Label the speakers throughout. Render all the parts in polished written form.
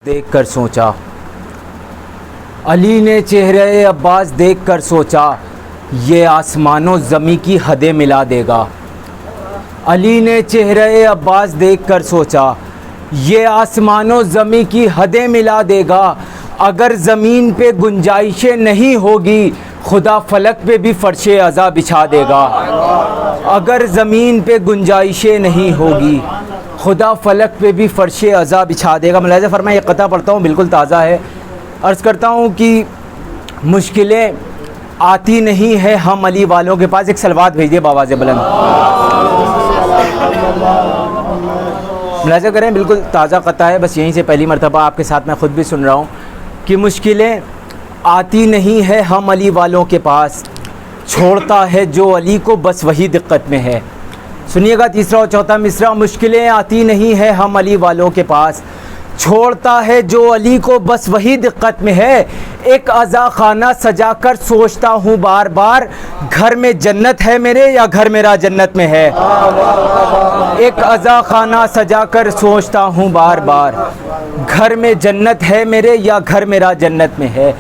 Speaker 1: دیکھ کر سوچا، علی نے چہرہ عباس دیکھ کر سوچا، یہ آسمان و زمیں کی حدیں ملا دے گا۔ علی نے چہرہ عباس دیکھ کر سوچا، یہ آسمان و زمیں کی حدیں ملا دے گا۔ اگر زمین پہ گنجائشیں نہیں ہوگی خدا فلک پہ بھی فرش عزا بچھا دے گا۔ اگر زمین پہ گنجائشیں نہیں ہوگی خدا فلک پہ بھی فرش عزا بچھا دے گا۔ ملاحظہ فرمائیں، یہ قطعہ پڑھتا ہوں، بالکل تازہ ہے۔ عرض کرتا ہوں کہ مشکلیں آتی نہیں ہے ہم علی والوں کے پاس۔ ایک صلوات بھیجیے بآواز بلند۔ ملاحظہ کریں، بالکل تازہ قطعہ ہے، بس یہیں سے پہلی مرتبہ آپ کے ساتھ میں خود بھی سن رہا ہوں کہ مشکلیں آتی نہیں ہے ہم علی والوں کے پاس، چھوڑتا ہے جو علی کو بس وہی دقت میں ہے۔ سنیے گا تیسرا اور چوتھا مصرع، مشکلیں آتی نہیں ہے ہم علی والوں کے پاس، چھوڑتا ہے جو علی کو بس وہی دقت میں ہے۔ ایک عزا خانہ سجا کر سوچتا ہوں بار بار، گھر میں جنت ہے میرے یا گھر میرا جنت میں ہے۔ ایک عزا خانہ سجا کر سوچتا ہوں بار بار، گھر میں جنت ہے میرے یا گھر میرا جنت میں ہے۔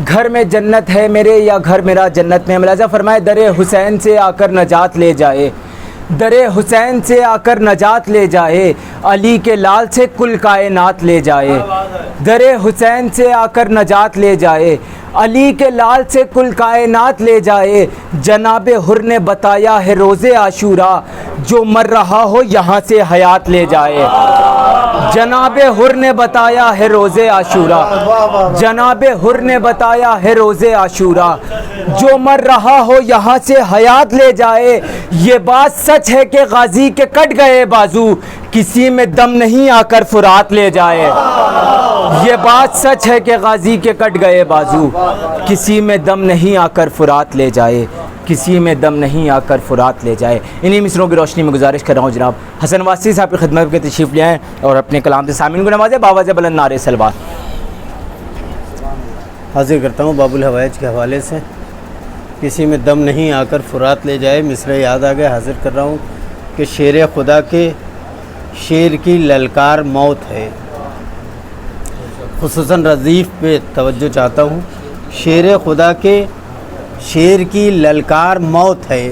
Speaker 1: گھر میں جنت ہے میرے یا گھر میرا جنت میں۔ ملاحظہ فرمائے، در حسین سے آ کر نجات لے جائے، در حسین سے آ کر نجات لے جائے، علی کے لال سے کل کائنات لے جائے۔ در حسین سے آ کر نجات لے جائے، علی کے لال سے کل کائنات لے جائے۔ جناب حر نے بتایا ہے روز عاشورہ، جو مر رہا ہو یہاں سے حیات لے جائے۔ جناب حر نے بتایا ہے روز عاشورہ، جناب حر نے بتایا ہے روز عاشورہ، جو مر رہا ہو یہاں سے حیات لے جائے۔ یہ بات سچ ہے کہ غازی کے کٹ گئے بازو، کسی میں دم نہیں آ کر فرات لے جائے۔ یہ بات سچ ہے کہ غازی کے کٹ گئے بازو، کسی میں دم نہیں آ کر فرات لے جائے، کسی میں دم نہیں آ کر فرات لے جائے۔ انہی مصروں کی روشنی میں گزارش کر رہا ہوں جناب حسن واسطی صاحب کی خدمت کے تشریف لے آئیں اور اپنے کلام سے سامعین کو نوازیں بآواز بلند نعرے صلوات۔
Speaker 2: حاضر کرتا ہوں باب الحوائج کے حوالے سے، کسی میں دم نہیں آ کر فرات لے جائے۔ مصرع یاد آ گئے، حاضر کر رہا ہوں کہ شیر خدا کے شیر کی للکار موت ہے۔ خصوصاً ردیف پہ توجہ چاہتا ہوں۔ شیر خدا کے شیر کی للکار موت ہے،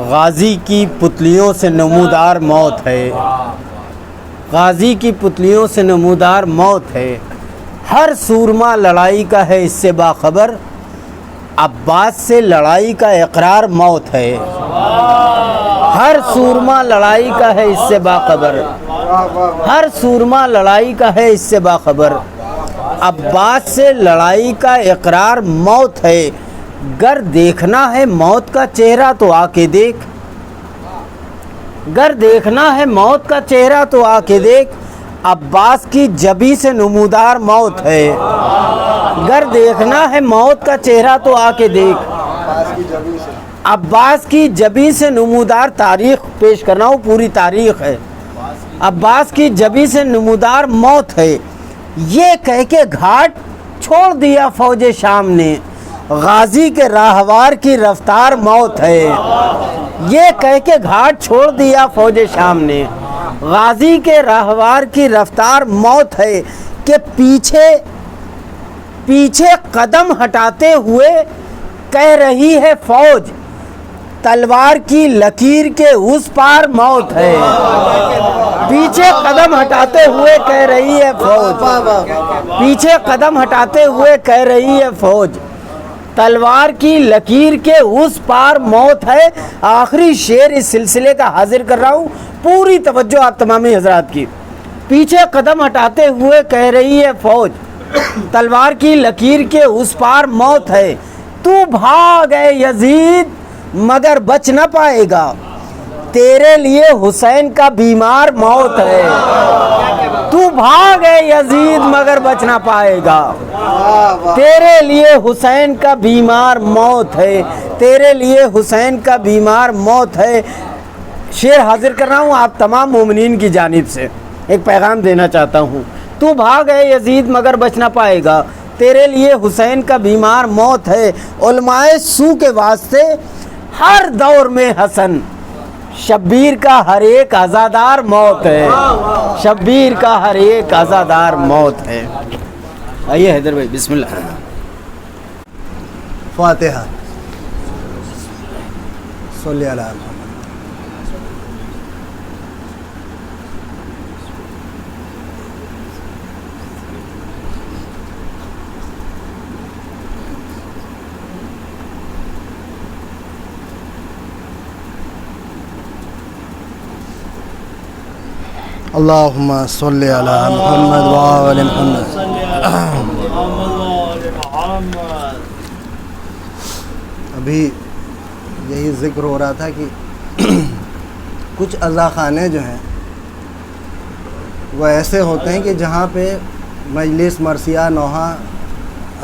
Speaker 2: غازی کی پتلیوں سے نمودار موت ہے، غازی کی پتلیوں سے نمودار موت ہے۔ ہر سورما لڑائی کا ہے اس سے باخبر، عباس سے لڑائی کا اقرار موت ہے۔ ہر سورما لڑائی کا ہے اس سے باخبر، ہر سورما لڑائی کا ہے اس سے باخبر، عباس سے لڑائی کا اقرار موت ہے۔ گر دیکھنا ہے موت کا چہرہ تو آ کے دیکھ، گر دیکھنا ہے موت کا چہرہ تو آ کے دیکھ، عباس کی جبی سے نمودار موت ہے۔ گر دیکھنا ہے موت کا چہرہ تو آ کے دیکھ، عباس کی جبی سے نمودار، تاریخ پیش کرنا ہوں، پوری تاریخ ہے۔ عباس کی جبی سے نمودار موت ہے، یہ کہہ کے گھاٹ چھوڑ دیا فوج شام نے، غازی کے راہوار کی رفتار موت ہے۔ یہ کہہ کے گھاٹ چھوڑ دیا فوج شام نے، غازی کے راہوار کی رفتار موت ہے۔ کہ پیچھے قدم ہٹاتے ہوئے کہہ رہی ہے فوج، تلوار کی لکیر کے اس پار موت ہے۔ پیچھے قدم ہٹاتے ہوئے کہہ رہی ہے فوج، پیچھے قدم ہٹاتے ہوئے کہہ رہی ہے فوج، تلوار کی لکیر کے اس پار موت ہے۔ آخری شعر اس سلسلے کا حاضر کر رہا ہوں، پوری توجہ آپ تمامی حضرات کی۔ پیچھے قدم ہٹاتے ہوئے کہہ رہی ہے فوج، تلوار کی لکیر کے اس پار موت ہے۔ تو بھاگ اے یزید مگر بچ نہ پائے گا، تیرے لیے حسین کا بیمار موت ہے۔ تو بھاگ اے یزید مگر بچ نہ پائے گا، تیرے لیے حسین کا بیمار موت ہے، تیرے لیے حسین کا بیمار موت ہے۔ شعر حاضر کر رہا ہوں آپ تمام مومنین کی جانب سے، ایک پیغام دینا چاہتا ہوں۔ تو بھاگ اے یزید مگر بچ نہ پائے گا، تیرے لیے حسین کا بیمار موت ہے۔ علماء سو کے واسطے ہر دور میں حسن، شبیر کا ہر ایک عزادار موت ہے، شبیر کا ہر ایک عزادار موت ہے۔ آئیے حیدر بھائی، بسم اللہ۔
Speaker 3: فاتحہ۔ صلی علی محمد۔ اللہم صلی علی محمد وآل محمد۔ ابھی یہی ذکر ہو رہا تھا کہ کچھ عزاخانے جو ہیں وہ ایسے ہوتے ہیں کہ جہاں پہ مجلس مرثیہ نوحہ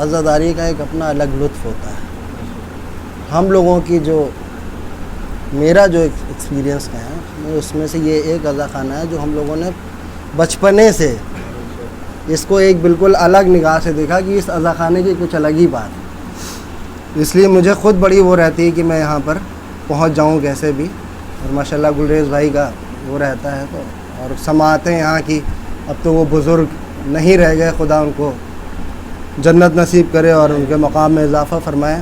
Speaker 3: عزاداری کا ایک اپنا الگ لطف ہوتا ہے۔ ہم لوگوں کی جو میرا جو ایکسپیرینس ہے اس میں سے یہ ایک عزاخانہ ہے جو ہم لوگوں نے بچپنے سے اس کو ایک بالکل الگ نگاہ سے دیکھا کہ اس عزاخانے کی کچھ الگ ہی بات ہے۔ اس لیے مجھے خود بڑی وہ رہتی ہے کہ میں یہاں پر پہنچ جاؤں کیسے بھی، اور ماشاءاللہ گلریز بھائی کا وہ رہتا ہے تو، اور سماعتیں یہاں کی، اب تو وہ بزرگ نہیں رہ گئے، خدا ان کو جنت نصیب کرے اور ان کے مقام میں اضافہ فرمائے۔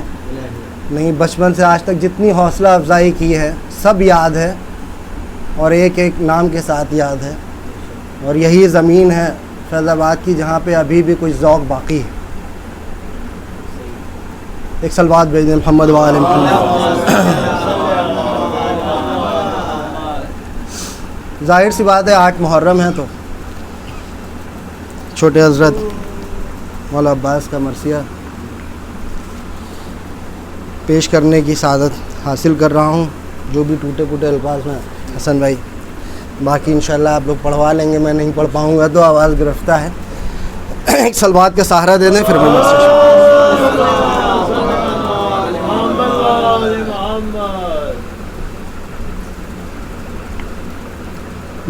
Speaker 3: نہیں، بچپن سے آج تک جتنی حوصلہ افزائی کی ہے سب یاد ہے، اور ایک ایک نام کے ساتھ یاد ہے، اور یہی زمین ہے فیض آباد کی جہاں پہ ابھی بھی کچھ ذوق باقی ہے۔ ایک صلوات بھیج دیں محمد وآل محمد۔ ظاہر سی بات ہے 8 محرم ہے تو چھوٹے حضرت مولا عباس کا مرثیہ پیش کرنے کی سعادت حاصل کر رہا ہوں، جو بھی ٹوٹے پھوٹے الفاظ میں حسن بھائی، باقی انشاءاللہ آپ لوگ پڑھوا لیں گے، میں نہیں پڑھ پاؤں گا تو آواز گرفتہ ہے۔ ایک صلوات کا سہارا دے دیں پھر میں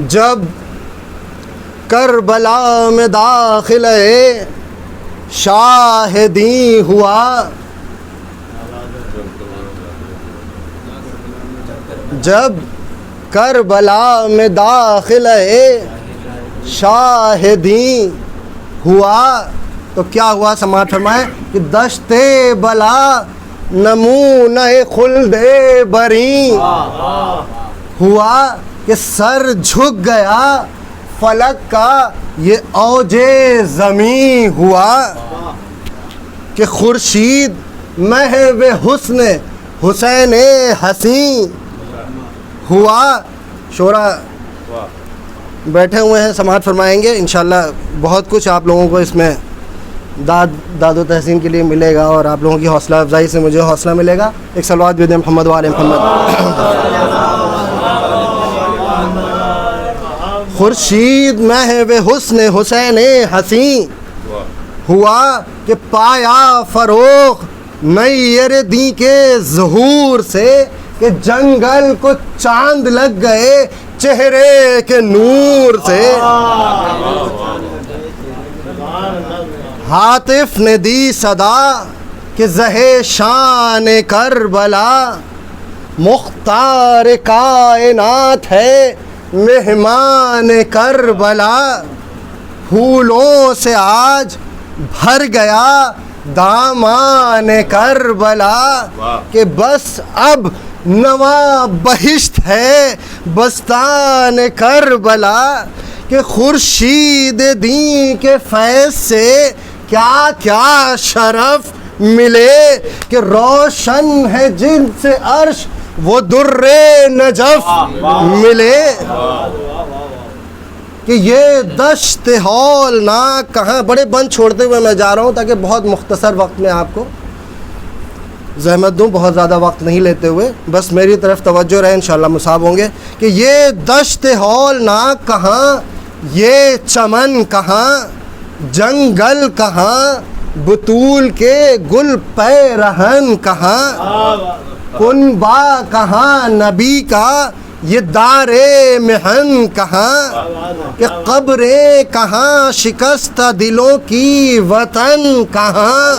Speaker 3: جب کربلا میں داخل شاہدی ہوا، جب کربلا میں داخل شاہدی ہوا تو کیا ہوا؟ سماعت فرمائیں کہ دشت بلا نمونہ خلد بری ہوا، کہ سر جھک گیا فلک کا یہ اوج زمین ہوا، کہ خورشید محو حسن حسین حسین ہوا۔ شورا بیٹھے ہوئے ہیں، سماعت فرمائیں گے انشاءاللہ۔ بہت کچھ آپ لوگوں کو اس میں داد و تحسین کے لیے ملے گا، اور آپ لوگوں کی حوصلہ افزائی سے مجھے حوصلہ ملے گا۔ ایک صلوات بھی دیں محمد وآل محمد۔ خورشید محو حسن حسین حسین ہوا، کہ پایا فروغ نیر دی کے ظہور سے، کہ جنگل کو چاند لگ گئے چہرے کے نور سے۔ ہاتف نے دی صدا کہ زہے شان کربلا، مختار کائنات ہے مہمان کربلا، پھولوں سے آج بھر گیا دامان کربلا، کہ بس اب نواں بہشت ہے بستان کربلا، کہ خورشید دین کے فیض سے کیا کیا شرف ملے، کہ روشن ہے جن سے عرش وہ در نجف ملے، کہ یہ دشت ہولناک کہاں۔ بڑے بند چھوڑتے ہوئے میں جا رہا ہوں تاکہ بہت مختصر وقت میں آپ کو زحمت دوں، بہت زیادہ وقت نہیں لیتے ہوئے، بس میری طرف توجہ رہے، انشاءاللہ مصاب ہوں گے۔ کہ یہ دشت ہولناک کہاں، یہ چمن کہاں، جنگل کہاں، بطول کے گل پیرہن کہاں، کنبہ کہاں نبی کا، یہ دار محن کہاں، کہ قبریں کہاں، شکستہ دلوں کی وطن کہاں،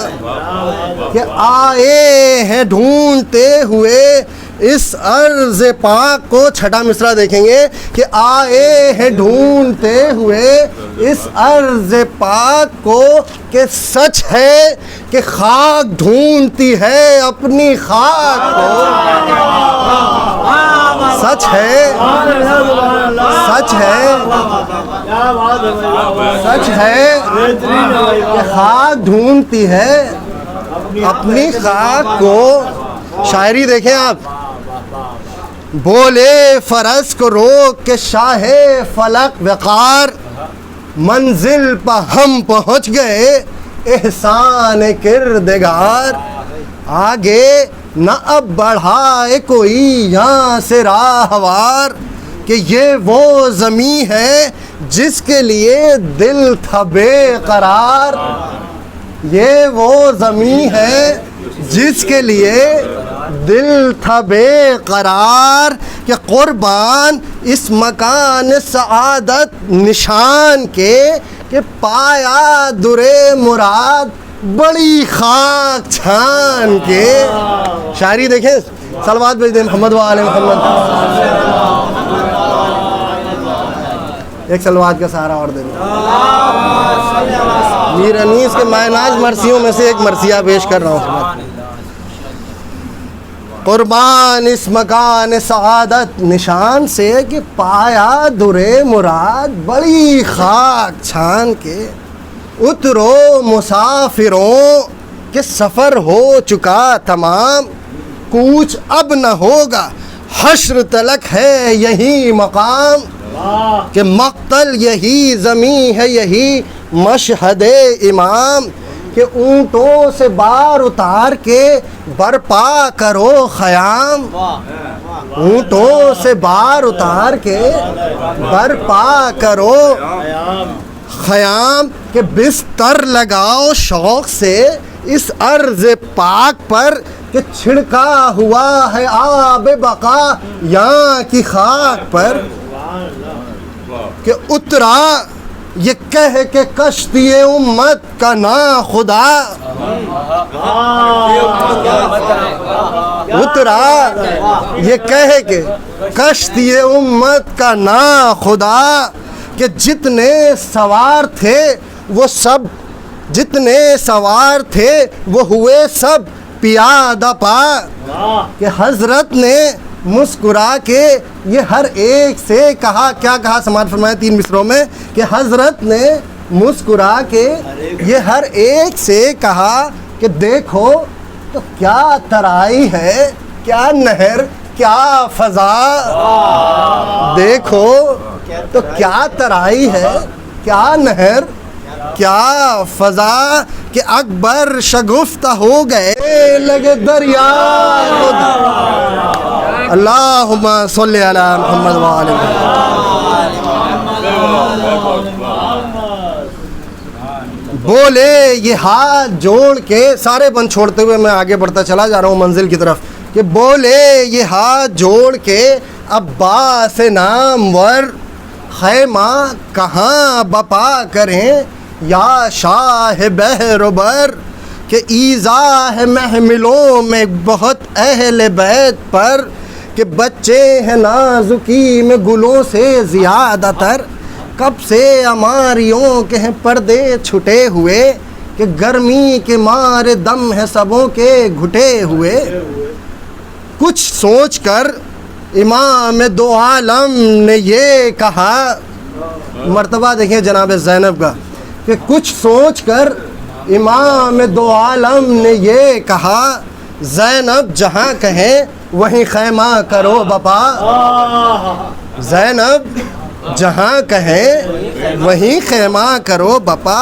Speaker 3: کہ آئے ہیں ڈھونڈتے ہوئے اس عرض پاک کو چھٹا مصرع دیکھیں گے کہ آئے ہیں ڈھونڈتے ہوئے اس عرض پاک کو کہ سچ ہے کہ خاک ڈھونڈتی ہے اپنی خاک کو. سچ ہے سچ ہے سچ ہے کہ خاک ڈھونڈتی ہے اپنی خاک کو. شاعری دیکھیں آپ. بولے فرس کو روک کے شاہ فلک وقار, منزل پہ ہم پہنچ گئے احسان کردگار. آگے نہ اب بڑھائے کوئی یہاں سے راہوار, کہ یہ وہ زمین ہے جس کے لیے دل تھا بے قرار. یہ وہ زمین ہے جس کے لیے دل تھا بے قرار, کہ قربان اس مکان سعادت نشان کے کہ پایا درے مراد بڑی خاک چھان کے. شاعری دیکھیں. صلوات بھیج دیں محمد و آل محمد. ایک صلوات کا سہارا اور دیں. میر انیس کے مائناز مرثیوں میں سے ایک مرثیہ پیش کر رہا ہوں. قربان اس مکان سعادت نشان سے کہ پایا درے مراد بڑی خاک چھان کے. اترو مسافروں کہ سفر ہو چکا تمام, کوچ اب نہ ہوگا حشر تلک ہے یہی مقام. کہ مقتل یہی زمین ہے یہی مشہد امام, کہ اونٹوں سے بار اتار کے برپا کرو خیام. اونٹوں سے بار اتار کے برپا کرو خیام, کہ بستر لگاؤ شوق سے اس عرض پاک پر کہ چھڑکا ہوا ہے آب بقا یہاں کی خاک پر. کہ اترا یہ کہہ کہ کشتی امت کا نا خدا. اترا یہ کہہ کہ کشتی امت کا نا خدا, کہ جتنے سوار تھے وہ سب جتنے سوار تھے وہ ہوئے سب پیادہ پا. کہ حضرت نے مسکرا کے یہ ہر ایک سے کہا. کیا کہا سماعت فرمائے 3 مصروں میں, کہ حضرت نے مسکرا کے یہ ہر ایک سے کہا کہ دیکھو تو کیا ترائی ہے, کیا نہر, کیا فضا. دیکھو تو کیا ترائی ہے, کیا نہر, کیا فضا. کہ اکبر شگفتہ ہو گئے لگے دریا. اللہم صلی علی محمد و آل محمد. بولے یہ ہاتھ جوڑ کے, سارے بند چھوڑتے ہوئے میں آگے بڑھتا چلا جا رہا ہوں منزل کی طرف. کہ بولے یہ ہاتھ جوڑ کے عباس نامور, خیمہ کہاں بپا کریں یا شاہ بحر و بر. کہ ایذا ہے محملوں میں بہت اہل بیت پر, کہ بچے ہیں نازکی میں گلوں سے زیادہ تر. کب سے اماریوں کے ہیں پردے چھٹے ہوئے, کہ گرمی کے مارے دم ہے سبوں کے گھٹے ہوئے. کچھ سوچ کر امام دو عالم نے یہ کہا. مرتبہ دیکھیں جناب زینب کا, کہ کچھ سوچ کر امام دو عالم نے یہ کہا, زینب جہاں کہیں وہیں خیمہ کرو بپا. زینب جہاں کہیں وہیں خیمہ کرو بپا.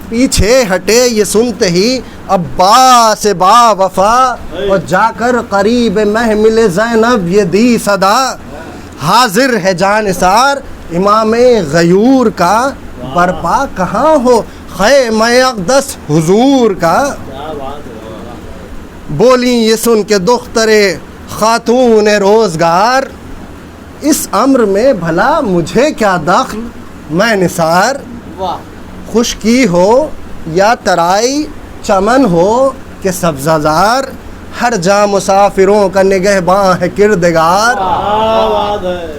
Speaker 3: پیچھے ہٹے یہ سنتے ہی عباس با وفا, اور جا کر قریب محمل زینب یہ دی صدا. حاضر ہے جانثار امام غیور کا, برپا کہاں ہو خیمہ اقدس حضور کا. بولیں یہ سن کے دخترے خاتون روزگار, اس امر میں بھلا مجھے کیا دخل میں نثار. خشکی ہو یا ترائی چمن ہو کہ سبزہ زار, ہر جاں مسافروں کا نگہباں ہے کردگار،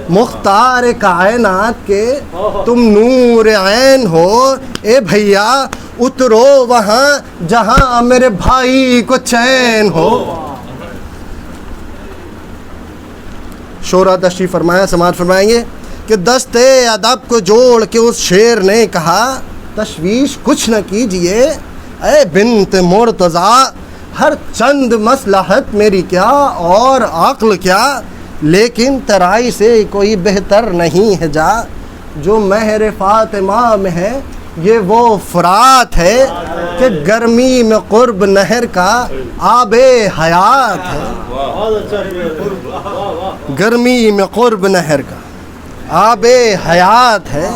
Speaker 3: مختار کائنات کے تم نور عین ہو، اے بھیا اترو وہاں جہاں میرے بھائی کو چین ہو۔ شعرا تشریف فرمایا، سماعت فرمائیں گے کہ دستے ادب کو جوڑ کے اس شعر نے کہا، تشویش کچھ نہ کیجئے اے بنت مرتضیٰ، ہر چند مصلحت میری کیا اور عقل کیا، لیکن ترائی سے کوئی بہتر نہیں ہے جا، جو مہر فاطمہ میں ہے یہ وہ فرات ہے، کہ گرمی میں قرب نہر کا آب حیات ہے، گرمی میں قرب نہر کا آب حیات ہے،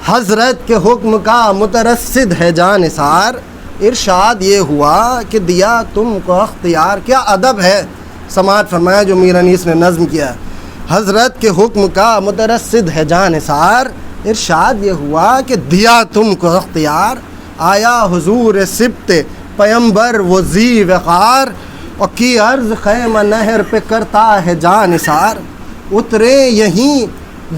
Speaker 3: حضرت کے حکم کا مترصد ہے جانثار، ارشاد یہ ہوا کہ دیا تم کو اختیار۔ کیا ادب ہے، سماعت فرمایا جو میر انیس نے نظم کیا، حضرت کے حکم کا مترصد ہے جانثار، ارشاد یہ ہوا کہ دیا تم کو اختیار، آیا حضور سبت پیمبر وہ ذی وقار، اور کی عرض خیمہ نہر پہ کرتا ہے جانثار، اترے یہیں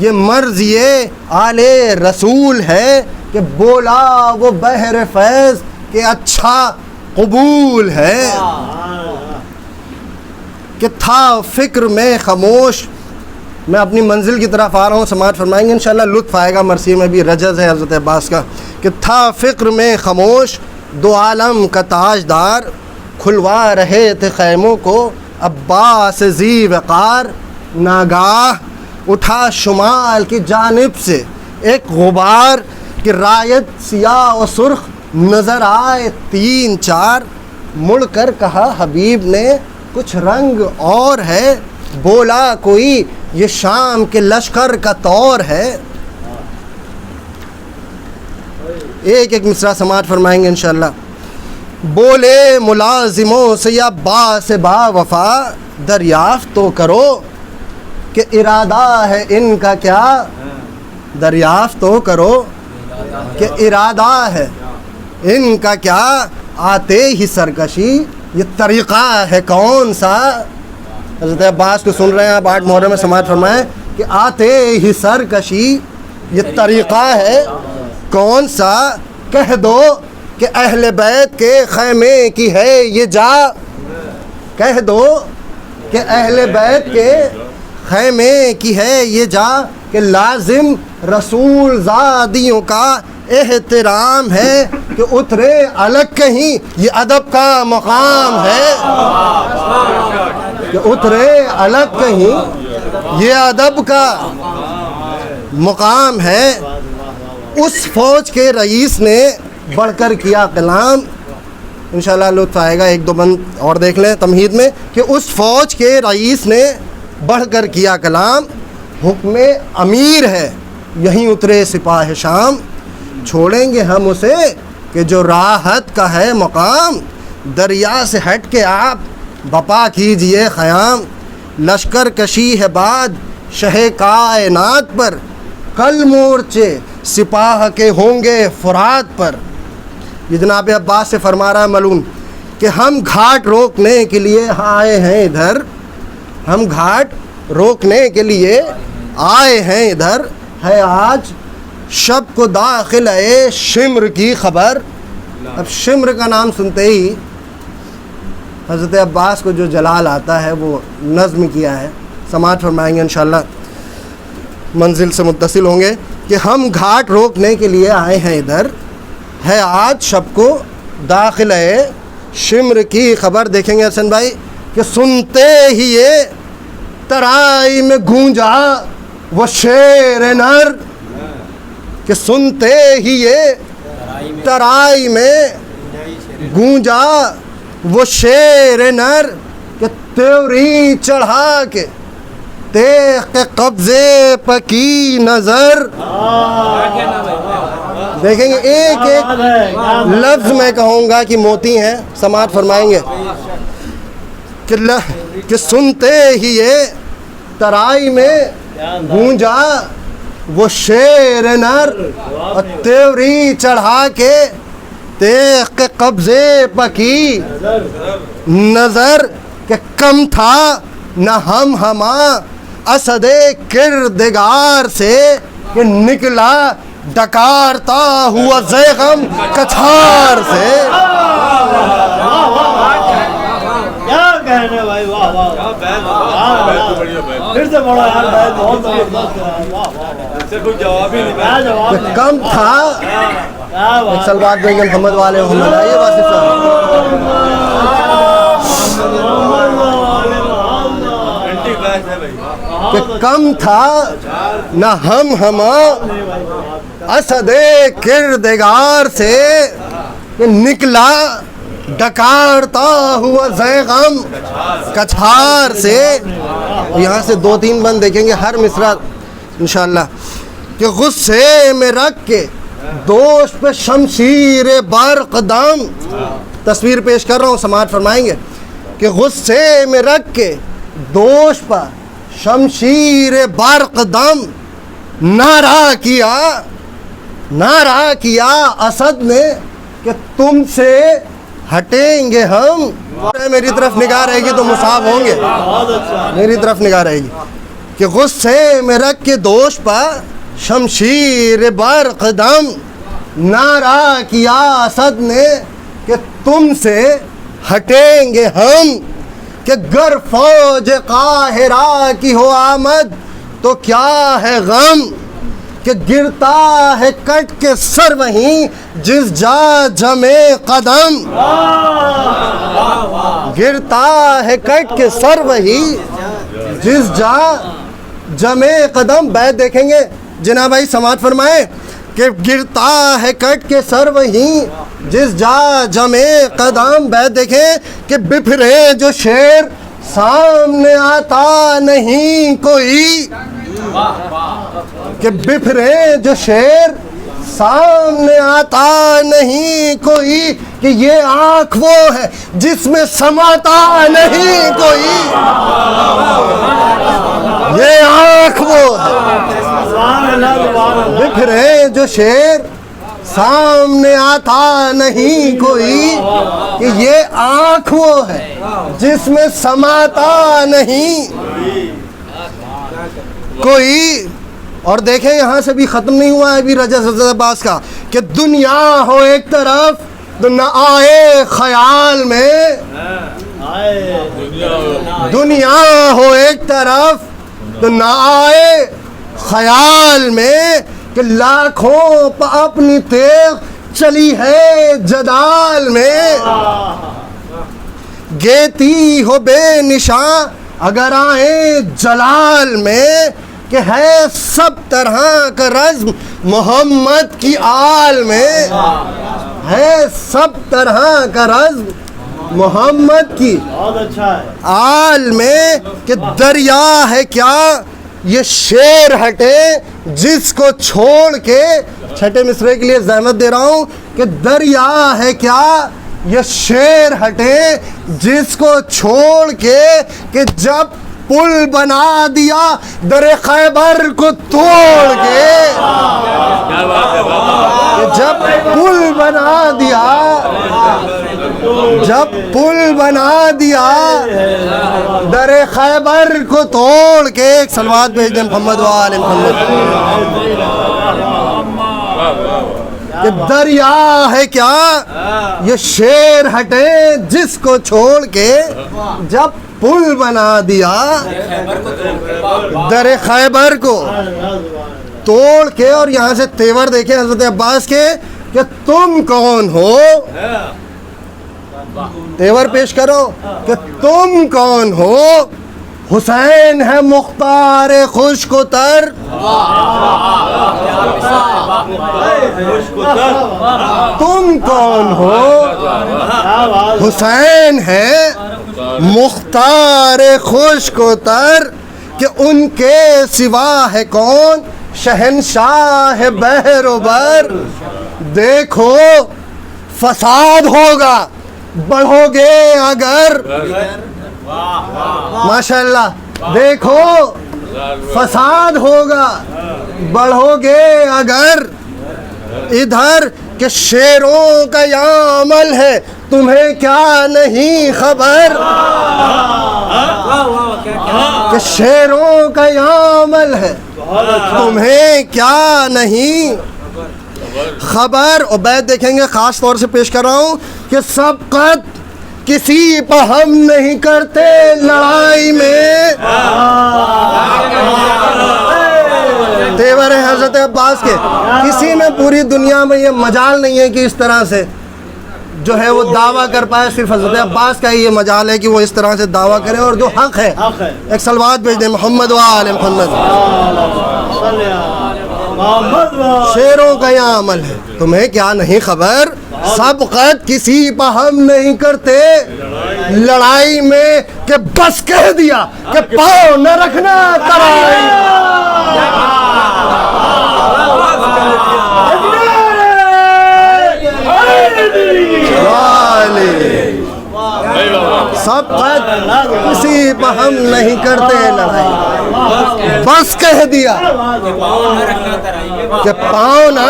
Speaker 3: یہ مرض یہ آل رسول ہے، کہ بولا وہ بحر فیض کہ اچھا قبول ہے، کہ تھا فکر میں خاموش۔ میں اپنی منزل کی طرف آ رہا ہوں، سماعت فرمائیں گے انشاءاللہ، لطف آئے گا، مرثیے میں بھی رجز ہے حضرت عباس کا، کہ تھا فکر میں خاموش دو عالم کا تاجدار، کھلوا رہے تھے خیموں کو عباس ذی وقار، ناگاہ اٹھا شمال کی جانب سے ایک غبار، کہ رایت سیاہ و سرخ نظر آئے تین چار، مڑ کر کہا حبیب نے کچھ رنگ اور ہے، بولا کوئی یہ شام کے لشکر کا طور ہے۔ ایک ایک مصرع سماعت فرمائیں گے انشاءاللہ۔ بولے ملازموں سے یا با سے با وفا، دریافت تو کرو کہ ارادہ ہے ان کا کیا، دریافت تو کرو کہ ارادہ ہے ان کا کیا، آتے ہی سرکشی یہ طریقہ ہے کون سا۔ حضرت عباس کو سن رہے ہیں آپ 8 محرم میں، سماعت فرمائیں کہ آتے ہی سرکشی یہ طریقہ ہے کون سا، کہہ دو کہ اہل بیت کے خیمے کی ہے یہ جا، کہہ دو کہ اہل بیت کے خیمے کی ہے یہ جا، کہ لازم رسول زادیوں کا احترام ہے، کہ اترے الگ کہیں یہ ادب کا مقام ہے، کہ اترے الگ کہیں یہ ادب کا مقام ہے۔ اس فوج کے رئیس نے بڑھ کر کیا کلام، انشاءاللہ لطف آئے گا، ایک دو بند اور دیکھ لیں تمہید میں، کہ اس فوج کے رئیس نے بڑھ کر کیا کلام، حکم امیر ہے یہیں اترے سپاہ شام، چھوڑیں گے ہم اسے کہ جو راحت کا ہے مقام، دریا سے ہٹ کے آپ بپا کیجئے خیام، لشکر کشی ہے بعد شہ کائنات پر، کل مورچے سپاہ کے ہوں گے فرات پر۔ یہ جناب عباس سے فرما رہا ہے ملون کہ ہم گھاٹ روکنے کے لیے آئے ہیں ادھر، ہم گھاٹ روکنے کے لیے آئے ہیں ادھر، ہے آج شب کو داخل ہے شمر کی خبر۔ اب شمر کا نام سنتے ہی حضرت عباس کو جو جلال آتا ہے وہ نظم کیا ہے، سماعت فرمائیں گے انشاءاللہ، منزل سے متصل ہوں گے، کہ ہم گھاٹ روکنے کے لیے آئے ہیں ادھر، ہے آج شب کو داخل ہے شمر کی خبر۔ دیکھیں گے حسن بھائی کہ سنتے ہی یہ ترائی میں گونجا وہ شیر نر، کہ سنتے ہی یہ ترائی میں گونجا وہ شیر نر، کہ تیوری چڑھا کے تیغ کے قبضے پہ کی نظر۔ دیکھیں گے ایک ایک لفظ میں کہوں گا کہ موتی ہیں، سماعت فرمائیں گے کہ سنتے ہی یہ ترائی میں گونجا وہ شیر نر، اور تیوری چڑھا کے تیغ کے قبضے پکی نظر کہ کم تھا نہ ہما اسد کردگار سے کہ نکلا ڈکارتا ہوا زیغم کچھار سے.
Speaker 4: کیا کہنے بھائی، واہ واہ پھر سے بڑا یار بھائی، بہت زبردست ہے، واہ واہ سے کوئی جواب ہی نہیں، کیا جواب
Speaker 3: کہ
Speaker 4: نہیں،
Speaker 3: کم تھا.
Speaker 4: کیا
Speaker 3: ایک
Speaker 4: بات
Speaker 3: سلوات دیں گے محمد والے محمد. آئیے واسف صاحب. کہ کم تھا نہ ہما اسد کردگار سے کہ نکلا ڈکارتا ہوا زیغم کچھار سے. یہاں سے 2-3 بند دیکھیں گے ہر مصرع انشاءاللہ. کہ غصے میں رکھ کے دوش پہ شمشیر برق دم. تصویر پیش کر رہا ہوں، سماعت فرمائیں گے. کہ غصے میں رکھ کے دوش پر شمشیر برق دم نعرہ کیا اسد نے کہ تم سے ہٹیں گے ہم. میری طرف نگاہ رہے گی تو مصاب ہوں گے، میری طرف نگاہ رہے گی. کہ غصے میں رکھ کے دوش پر شمشیر برق دم نعرہ کیا اسد نے کہ تم سے ہٹیں گے ہم. کہ گر فوج قاہرہ کی ہو آمد تو کیا ہے غم. کہ گرتا ہے کٹ کے سر وہیں جس جا جمے قدم. گرتا ہے کٹ کے سر وہیں جس جا جمے قدم. بیت دیکھیں گے جناب بھائی، سماعت فرمائیں. کہ گرتا ہے کٹ کے سر وہیں جس جا جمے قدم. بیت دیکھیں. کہ بپھرے جو شیر سامنے آتا نہیں کوئی. کہ بپھرے جو شیر سامنے آتا نہیں کوئی. کہ یہ آنکھ وہ ہے جس میں سماتا نہیں کوئی. یہ آنکھ وہ ہے. بکھرے جو شیر سامنے آتا نہیں کوئی. کہ یہ آنکھ وہ ہے جس میں سماتا نہیں کوئی. اور دیکھیں یہاں سے بھی ختم نہیں ہوا ہے ابھی رجا حضرت عباس کا. کہ دنیا ہو ایک طرف تو نہ آئے خیال میں. دنیا ہو ایک طرف تو نہ آئے خیال میں. کہ لاکھوں پہ اپنی تیغ چلی ہے جدال میں. گیتی ہو بے نشاں اگر آئے جلال میں. کہ ہے سب طرح کا رزم محمد کی آل میں. ہے سب طرح کا رزم محمد کی
Speaker 4: بہت اچھا ہے.
Speaker 3: آل میں. کہ دریا ہے کیا یہ شیر ہٹے جس کو چھوڑ کے. چھٹے مصرعے کے لیے زحمت دے رہا ہوں. کہ دریا ہے کیا یہ شیر ہٹے جس کو چھوڑ کے. کہ جب پل بنا دیا در خیبر کو توڑ کے. کہ جب پل بنا دیا، جب پل بنا دیا در خیبر کو توڑ کے. ایک سلوات بھیج دیں محمد وآل محمد. کہ دریا ہے کیا یہ شیر ہٹے جس کو چھوڑ کے. جب پل بنا دیا در خیبر کو توڑ کے. اور یہاں سے تیور دیکھیں حضرت عباس کے. کہ تم کون ہو. تیور پیش کرو. کہ تم کون ہو. حسین ہے مختار خشک و تر. تم کون ہو. حسین ہے مختار خشک و تر. کہ ان کے سوا ہے کون شہنشاہ بحر و بر. دیکھو فساد ہوگا بڑھو گے اگر. ماشاءاللہ. دیکھو فساد ہوگا بڑھو گے اگر. ادھر کہ شیروں کا یہ عمل ہے تمہیں کیا نہیں خبر، کہ شیروں کا یہ عمل ہے تمہیں کیا نہیں خبر۔ اور بیت دیکھیں گے خاص طور سے پیش کر رہا ہوں کہ سبقت کسی پہ ہم نہیں کرتے لڑائی میں، تیور ہے حضرت عباس کے، کسی میں پوری دنیا میں یہ مجال نہیں ہے کہ اس طرح سے جو ہے وہ دعویٰ کر پائے، صرف حضرت عباس کا ہی یہ مجال ہے کہ وہ اس طرح سے دعویٰ کرے، اور جو حق ہے ایک صلوات بھیج دیں محمد و آل محمد۔ شیروں کا یہ عمل ہے تمہیں کیا نہیں خبر، سبقت کسی پہ ہم نہیں کرتے لڑائی میں، کہ بس کہہ دیا کہ پاؤں نہ رکھنا ترائی۔ سبقت کسی پہ ہم نہیں کرتے لڑائی، بس کہہ دیا کہ پاؤں نہ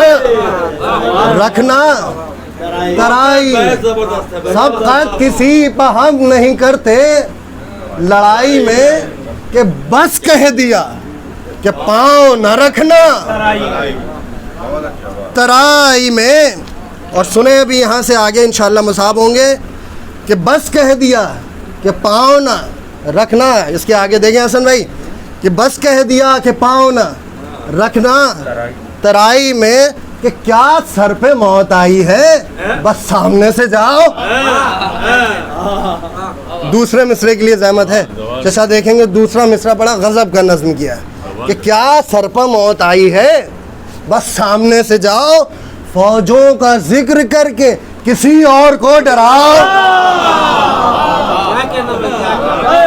Speaker 3: رکھنا ترائی۔ سبقت کسی پہ ہم نہیں کرتے لڑائی میں، کہ بس کہہ دیا کہ پاؤں نہ رکھنا ترائی میں۔ اور سنیں ابھی یہاں سے آگے انشاءاللہ مصاب ہوں گے کہ بس کہہ دیا کہ پاؤں نہ رکھنا، اس کے آگے دیکھیں حسن بھائی، کہ بس کہہ دیا کہ پاؤں نہ رکھنا ترائی میں، کہ کیا سر پہ موت آئی ہے بس سامنے سے جاؤ۔ دوسرے مصرے کے لیے زحمت ہے، جیسا دیکھیں گے دوسرا مصرع بڑا غضب کا نظم کیا ہے، کہ کیا سر پہ موت آئی ہے بس سامنے سے جاؤ، فوجوں کا ذکر کر کے کسی اور کو ڈراؤ،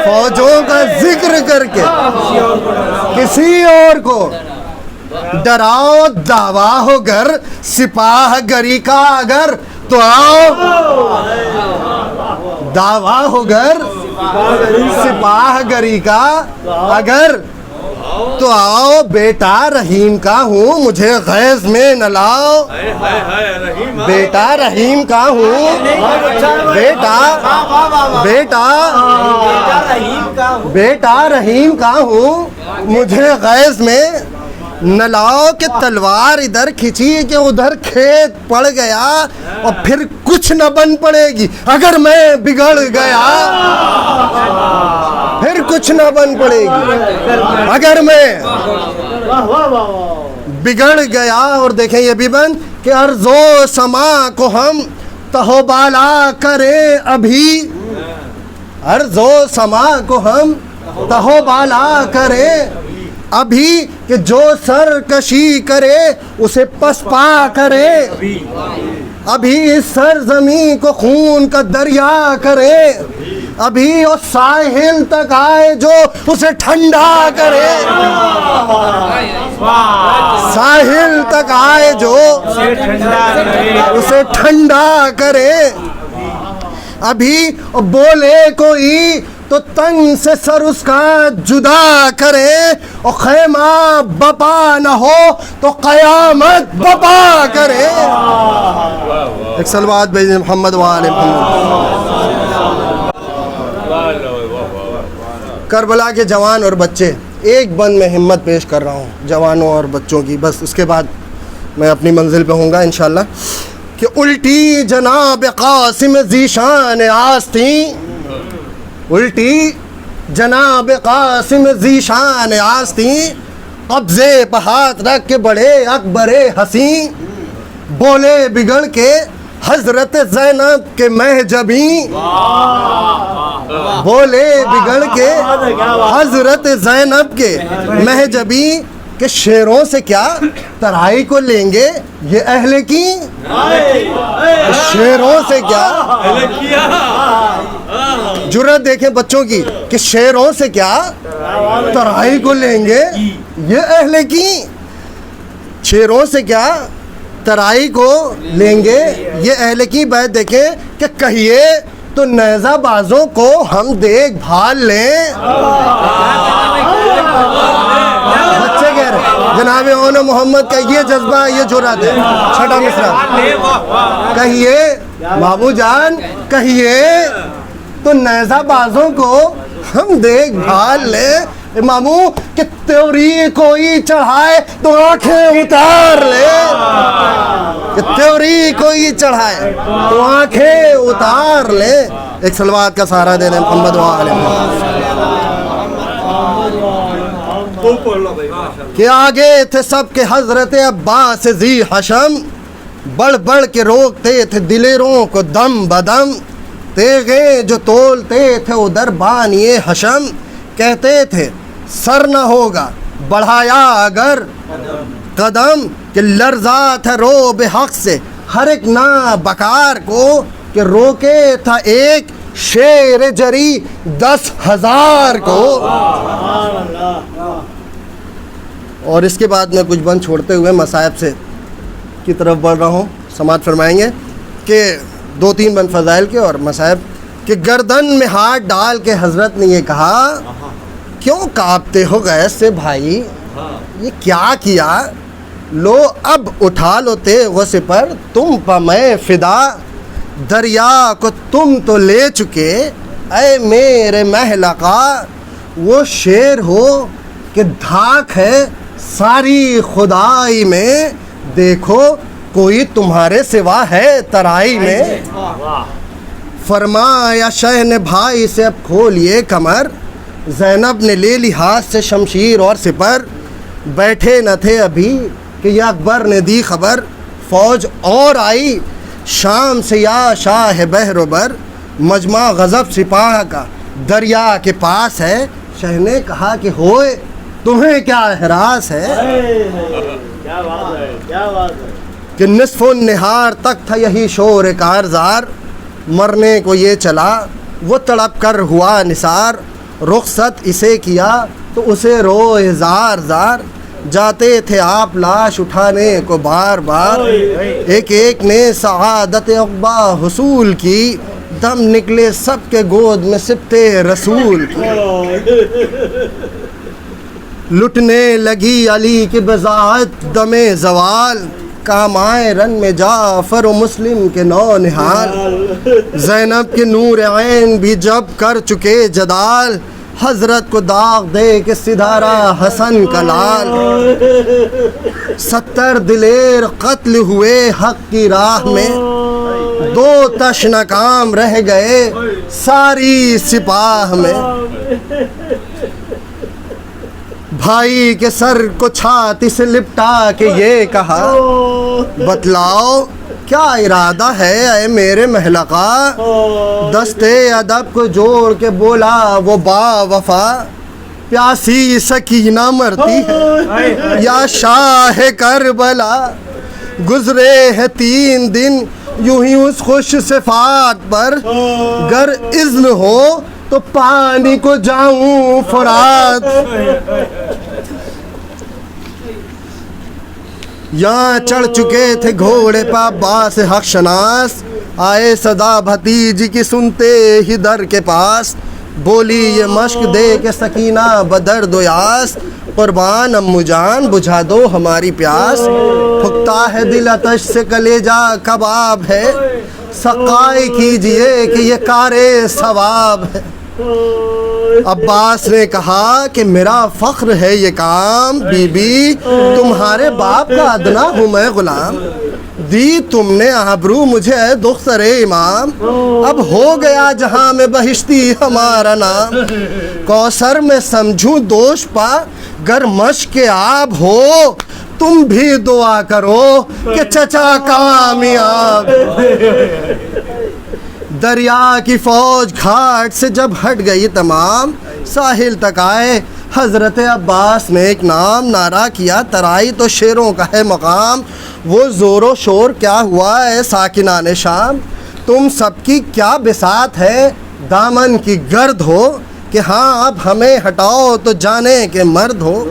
Speaker 3: فوجوں کا ذکر کر کے کسی اور کو ڈراؤ، دعویٰ ہو گر سپاہ گری کا اگر تو آؤ، دعویٰ ہو گر سپاہ گری کا اگر تو آؤ، بیٹا رحیم کا ہوں مجھے غیظ میں نہ لاؤ، بیٹا رحیم کا ہوں، بیٹا رحیم کا ہوں مجھے غیظ میں نہ لاؤ، کہ تلوار ادھر کھینچی کہ ادھر کھیت پڑ گیا، اور پھر کچھ نہ بن پڑے گی اگر میں بگڑ گیا، پھر کچھ نہ بن پڑے گی اگر میں بگڑ گیا۔ اور دیکھیں یہ بھی بن کہ ارض و سما کو ہم تہو بالا کریں ابھی، ارض و سما کو ہم تہو بالا کریں ابھی، کہ جو سرکشی کرے اسے پسپا کرے، ابھی اس سرزمین کو خون کا دریا کرے، ابھی اس ساحل تک آئے جو اسے ٹھنڈا کرے، ساحل تک آئے جو اسے ٹھنڈا کرے، ابھی بولے کوئی تو تنگ سے سر اس کا جدا کرے، اور خیمہ بپا نہ ہو تو قیامت بپا کرے۔ ایک صلوات بھیجیں محمد و آل محمد۔ کربلا کے جوان اور بچے، ایک بند میں ہمت پیش کر رہا ہوں جوانوں اور بچوں کی، بس اس کے بعد میں اپنی منزل پہ ہوں گا انشاءاللہ، کہ الٹی جناب قاسم ذیشان آستیں، الٹی جناب قاسم ذیشان آستیں، قبضے پہ ہاتھ رکھ کے بڑے اکبر حسین، بولے بگڑ کے حضرت زینب کے محجبیں، بولے بگڑ کے حضرت زینب کے محجبیں، کہ شیروں سے کیا ترائی کو لیں گے یہ اہل کی، شیروں سے کیا جرأت دیکھیں بچوں کی، کہ شیروں سے کیا ترائی کو لیں گے یہ اہل کی، شیروں سے کیا ترائی کو لیں گے یہ اہل کی۔ بیت دیکھیں کہ کہیے تو نیزہ بازوں کو ہم دیکھ بھال لیں، بچے کہہ رہے ہیں جناب اون محمد کا یہ جذبہ یہ جرات ہے. چھٹا مصرع کہیے بابو جان کہیے تو نیزہ بازوں کو ہم دیکھ بھال لے مامو کہ تیوری کوئی چڑھائے تو آنکھیں اتار لے, کہ تیوری کوئی چڑھائے تو آنکھیں اتار لے. ایک صلوات کا سہارا دے دیں محمد و آل محمد. کہ آگے تھے سب کے حضرت عباس ذی حشم, بڑھ بڑھ کے روکتے تھے دلیروں کو دم بدم, تیغیں جو تولتے تھے ادھر بانی حشم, کہتے تھے سر نہ ہوگا بڑھایا اگر قدم, کہ لرزا تھا روب حق سے ہر ایک نا بکار کو, کہ روکے تھا ایک شیر جری 10,000 کو. اور اس کے بعد میں کچھ بند چھوڑتے ہوئے مصائب سے کی طرف بڑھ رہا ہوں. سماعت فرمائیں گے کہ 2-3 بند فضائل کے اور مصائب. کہ گردن میں ہاتھ ڈال کے حضرت نے یہ کہا کیوں کانپتے ہو گیس سے بھائی, یہ کیا کیا, لو اب اٹھا لو تیغ سپر تم پہ میں فدا, دریا کو تم تو لے چکے اے میرے محلقہ, وہ شیر ہو کہ دھاک ہے ساری خدائی میں, دیکھو کوئی تمہارے سوا ہے ترائی میں. فرمایا شہ نے بھائی سے اب کھولیے کمر, زینب نے لے لی ہاتھ سے شمشیر اور سپر, بیٹھے نہ تھے ابھی کہ یہ اکبر نے دی خبر, فوج اور آئی شام سے یا شاہ بحر و بر, مجمع غضب سپاہ کا دریا کے پاس ہے. شہ نے کہا کہ ہوئے تمہیں کیا احراس ہے, کہ نصف النہار تک تھا یہی شور کارزار, مرنے کو یہ چلا وہ تڑپ کر ہوا نثار, رخصت اسے کیا تو اسے روئے زار زار, جاتے تھے آپ لاش اٹھانے کو بار بار, ایک ایک نے سعادت عقبہ حصول کی, دم نکلے سب کے گود میں سبتے رسول کی. لٹنے لگی علی کی بضاعت دم زوال, کام آئے رن میں جعفر و مسلم کے نو نہال, زینب کے نور عین بھی جب کر چکے جدال, حضرت کو داغ دے کے سدھارا حسن کا لال. 70 دلیر قتل ہوئے حق کی راہ میں, 2 تش ناکام رہ گئے ساری سپاہ میں. بھائی کے سر کو چھاتی سے لپٹا کے یہ کہا بتلاؤ کیا ارادہ ہے اے میرے محلقہ, دستے ادب کو جوڑ کے بولا وہ با وفا, پیاسی سکینہ مرتی ہے یا شاہ کربلا, گزرے ہیں 3 دن یوں ہی اس خوش صفات پر, گر اذن ہو تو پانی کو جاؤں فرات. یہاں چڑھ چکے تھے گھوڑے پہ عباس حق شناس, آئے صدا بھتیجی کی سنتے ہی در کے پاس, بولی یہ مشق دے کے سکینہ بدرد و یاس, قربان امو جان بجھا دو ہماری پیاس, پھکتا ہے دل آتش سے کلیجہ کباب ہے, سقائی کیجئے کہ یہ کارے ثواب ہے. عباس نے کہا کہ میرا فخر ہے یہ کام, بی بی تمہارے باپ کا ادنا ہوں میں غلام, دی تم نے آبرو مجھے اے دختر امام, اب ہو گیا جہاں میں بہشتی ہمارا نام. کوثر میں سمجھوں دوش پا گر مشق کے آب ہو, تم بھی دعا کرو کہ چچا کامیاب. دریا کی فوج گھاٹ سے جب ہٹ گئی تمام, ساحل تک آئے حضرت عباس نے ایک نام نعرہ کیا, ترائی تو شیروں کا ہے مقام, وہ زور و شور کیا ہوا اے ساکنان شام, تم سب کی کیا بساط ہے دامن کی گرد ہو, کہ ہاں اب ہمیں ہٹاؤ تو جانے کے مرد ہو.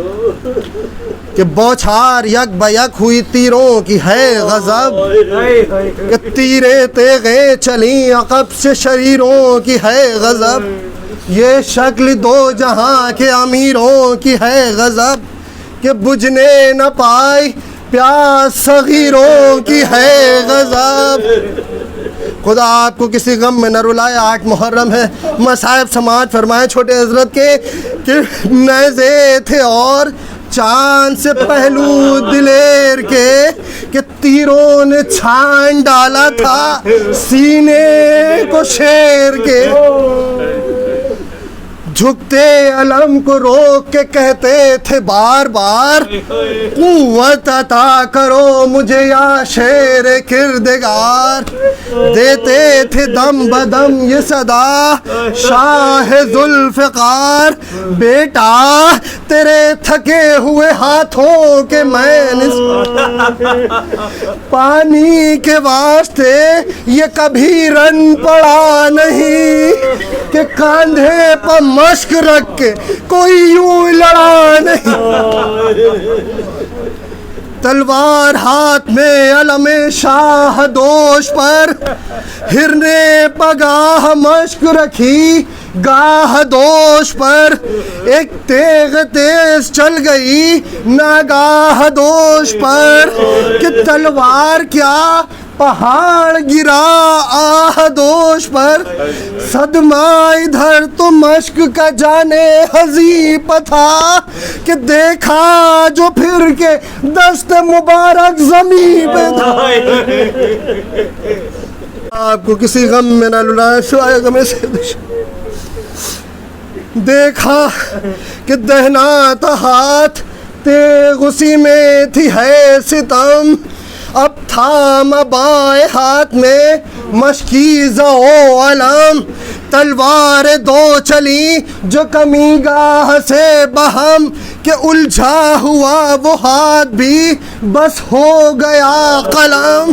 Speaker 3: کہ بوچھار یک بیک ہوئی تیروں کی ہے غضب, کہ تیرے تیغیں چلیں عقب سے شریروں کی ہے غضب, یہ شکل 2 جہاں کے امیروں کی ہے غضب, کہ بجھنے نہ پائی پیاس صغیروں کی ہے غضب. خدا آپ کو کسی غم میں نہ رلائے. 8 محرم ہے. مصائب سماعت فرمائے چھوٹے حضرت کے کہ نیزے تھے اور چاند سے پہلو دلیر کے کہ تیروں نے چھان ڈالا تھا سینے کو شیر کے. جھکتے علم کو روک کے کہتے تھے بار بار قوت عطا کرو مجھے یا شیر کردگار. دیتے تھے دم بدم یہ صدا شاہ ذوالفقار. بیٹا تیرے تھکے ہوئے ہاتھوں کے میں نے پانی کے واسطے یہ کبھی رن پڑا نہیں کہ کاندھے پر مشک رکھ کے کوئی یوں لڑا نہیں. تلوار ہاتھ میں علم شاہ دوش پر ہرنے پگاہ مشک رکھی گاہ دوش پر. ایک تیغ تیز چل گئی ناگاہ دوش پر کہ تلوار کیا پہاڑ گرا آہ دوش پر. صدمہ ادھر تو مشک کا جانے حذیب تھا کہ دیکھا جو پھر کے دست مبارک زمین پہ تھا. آپ کو کسی غم میں نہ للائے سوائے غم سے دیکھا کہ دہناتا ہاتھ تیغ اسی میں تھی ہے ستم. اب تھام بائیں ہاتھ میں مشکیزہ و علم. تلوار دو چلی جو کمی گاہ سے بہم کہ الجھا ہوا وہ ہاتھ بھی بس ہو گیا قلم.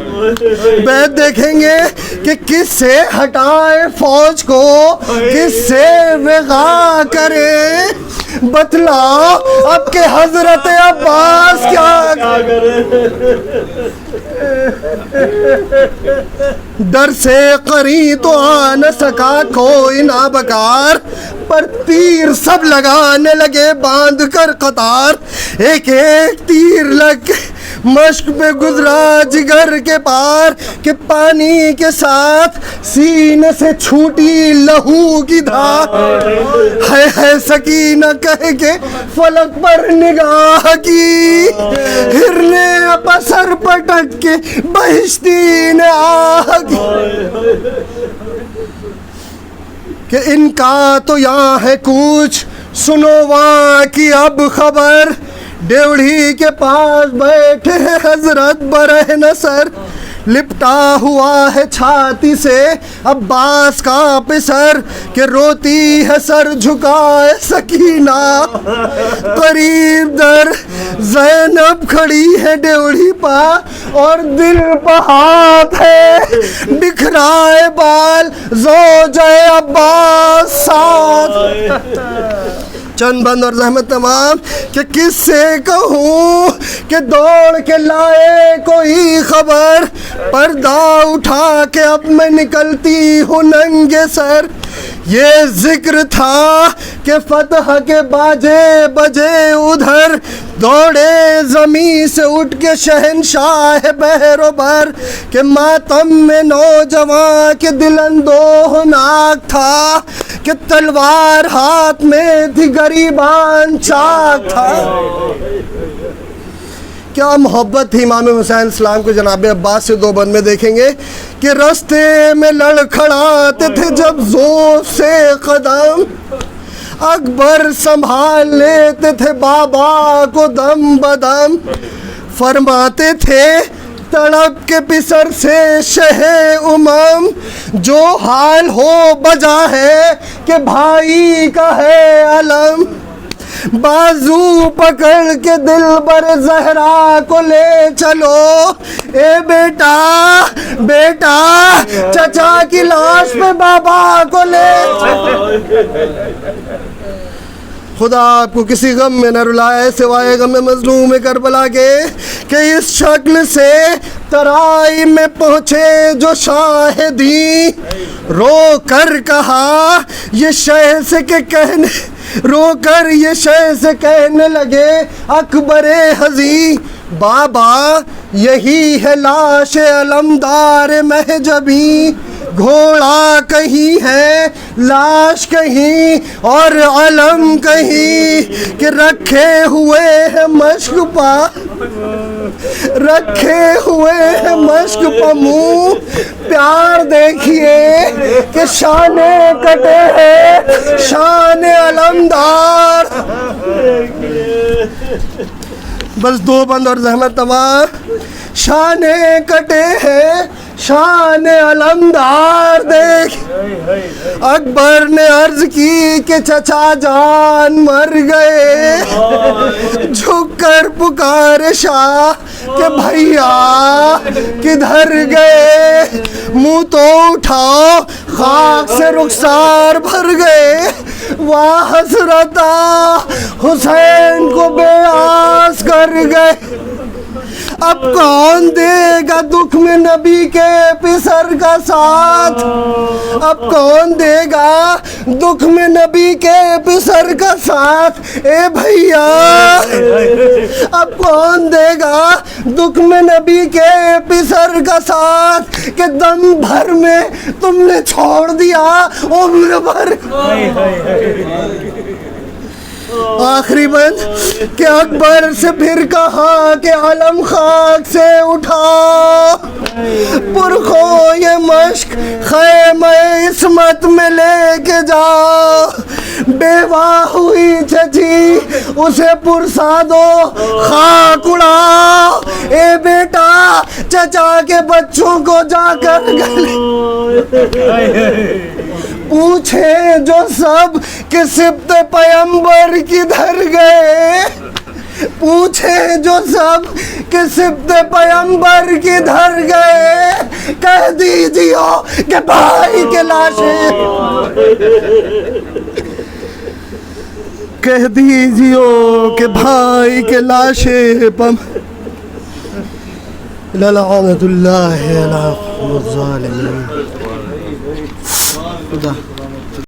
Speaker 3: بیت دیکھیں گے کہ کس سے ہٹائے فوج کو کس سے وغا کرے. بتلاؤ اب کہ حضرت عباس کیا در سے قری تو آ نہ سکا کوئی نابکار. پر تیر سب لگانے لگے باندھ کر قطار. ایک ایک تیر لگ مشک پہ گزرا جگر کے پار کہ پانی کے ساتھ سینے سے چھوٹی لہو کی دھار. ہے سکینہ کہہ کے فلک پر نگاہ کی ہرنے پسر پٹک کے بہشتی نے آہ کی کہ ان کا تو یہاں ہے کوچ سنو وہاں کی اب خبر. ڈیوڑھی کے پاس بیٹھے ہیں حضرت برہ نصر. لپٹا ہوا ہے چھاتی سے عباس کا پسر کہ روتی ہے سر جھکائے سکینہ. قریب در زینب کھڑی ہے ڈیوڑھی پا اور دل پہ ہاتھ ہے بکھرائے بال زوجہ عباس ساتھ. چند بند اور زحمت تمام کہ کس سے کہوں کہ دوڑ کے لائے کوئی خبر. پردہ اٹھا کے اب میں نکلتی ہوں ننگے سر. یہ ذکر تھا کہ فتح کے باجے بجے ادھر دوڑے زمین سے اٹھ کے شہنشاہ بحر و بر کہ ماتم میں نوجوان کے دل اندوہناک تھا کہ تلوار ہاتھ میں تھی غریبان چاک تھا. کیا محبت تھی امام حسین السلام کو جناب عباس سے. 2 بند میں دیکھیں گے کہ رستے میں لڑکھڑاتے تھے جب زور سے قدم. اکبر سنبھال لیتے تھے بابا کو دم بدم. فرماتے تھے تڑپ کے پسر سے شہ امم جو حال ہو بجا ہے کہ بھائی کا ہے علم. بازو پکڑ کے دل بر زہرا کو لے چلو اے بیٹا بیٹا چچا کی لاش پہ بابا کو لے خدا آپ کو کسی غم میں نہ رلائے سوائے غم مظلوم کربلا کے کہ اس شکل سے ترائی میں پہنچے جو شاہدی رو کر کہا یہ شہ سے کہ رو کر یہ شے سے کہنے لگے اکبر حضی بابا یہی ہے لاش علمدار مہجبی، گھوڑا کہیں ہے لاش کہیں اور علم کہیں کہ رکھے ہوئے ہیں مشک پا، رکھے ہوئے ہیں مشک پا منہ، پیار دیکھیے کہ شانے کٹے ہیں شان علمدار۔ بس 2 بند اور زحمت تمام۔ شانے کٹے ہیں شان علمدار دیکھ۔ اکبر نے عرض کی کہ چچا جان مر گئے، جھک کر پکارے شاہ کہ بھیا کدھر گئے، منہ تو اٹھاؤ خاک سے رخسار بھر گئے، واہ حسرتا حسین کو بے آس کر گئے۔ اب کون دے گا دکھ میں نبی کے پسر کا ساتھ، اب کون دے گا دکھ میں نبی کے پسر کا ساتھ، اے بھیا اب کون دے گا دکھ میں نبی کے پسر کا ساتھ، کہ دم بھر میں تم نے چھوڑ دیا عمر بھر۔ آخری بند کہ اکبر سے پھر کہا کہ علم خاک سے اٹھا، پرخو یہ مشک خیمہ عصمت میں لے کے جا، بیوہ ہوئی چچی اسے پرسا دو خاک اڑا، اے بیٹا چچا کے بچوں کو جا کر گلے پوچھے جو سب کہ سبط پیمبر کدھر گئے، پوچھے جو سب کہ سبط پیمبر کدھر گئے، کہہ دیجیو کہ بھائی کے لاشیں، کہہ دیجیو کہ بھائی کے لاشیں پم لعنت اللہ علی الظالمین۔ خدا